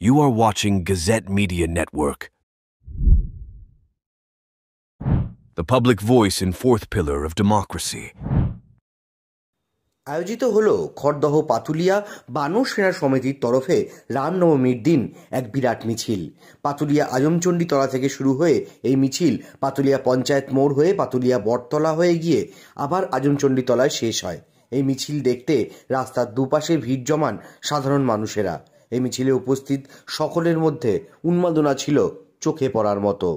You are watching Gazette Media Network, the public voice and fourth pillar of democracy. আয়োজিত হলো খড়দহ পাতুলিয়া বানর সেনা সমিতির তরফে রামনবমীর দিন এক বিরাট মিছিল। পাতুলিয়া আজমচণ্ডী তলা থেকে শুরু হয়ে এই মিছিল পাতুলিয়া পঞ্চায়েত মোড় হয়ে পাতুলিয়া বটতলা হয়ে গিয়ে আবার আজমচণ্ডী তলায় শেষ হয়। এই মিছিল দেখতে রাস্তার দুপাশে ভিড় জমান সাধারণ মানুষেরা। এই মিছিলে উপস্থিত সকলের মধ্যে উন্মাদনা ছিল চোখে পড়ার মতো।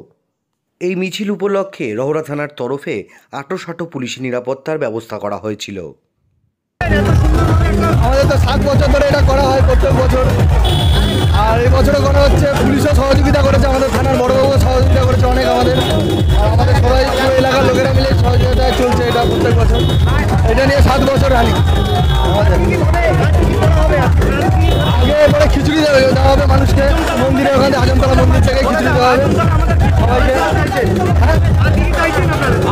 এই মিছিল উপলক্ষে রহরা থানার তরফে আঁটো পুলিশি নিরাপত্তার ব্যবস্থা করা হয়েছিল। আমাদের তো 7 বছর ধরে এটা করা হয় প্রত্যেক বছর, আর এই বছরও করা হচ্ছে। পুলিশও সহযোগিতা করেছে, আমাদের থানার বড়বাবুও সহযোগিতা করেছে অনেক আমাদের, আর আমাদের সবাই পুরো এলাকার লোকেরা মিলে সহযোগিতায় চলছে এটা প্রত্যেক বছর। এটা নিয়ে 7 বছর রানিং। আগে এবারে খিচুড়ি দেওয়া হবে মানুষকে, মন্দিরে ওখানে আজমতলা মন্দির থেকে খিচুড়ি দেওয়া হবে সবাইকে।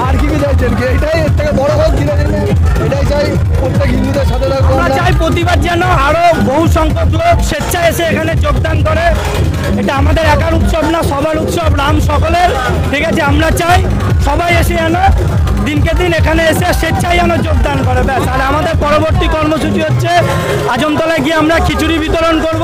আর কি চাইছেন কি এটাই এর থেকে বড় হোক দিনে দিনে, এটাই চাই প্রত্যেক হিন্দুদের সাথে আমরা চাই প্রতিবার যেন আরো বহু সংখ্যক লোক স্বেচ্ছায় এসে এখানে যোগদান করে। এটা আমাদের একার উৎসব না, সবার উৎসব, রাম সকলের, ঠিক আছে। আমরা চাই সবাই এসে যেন দিনকে দিন এখানে এসে স্বেচ্ছায় যেন যোগদান করে, ব্যাস। আর আমাদের পরবর্তী কর্মসূচি হচ্ছে আজমতলায় গিয়ে আমরা খিচুড়ি বিতরণ করব।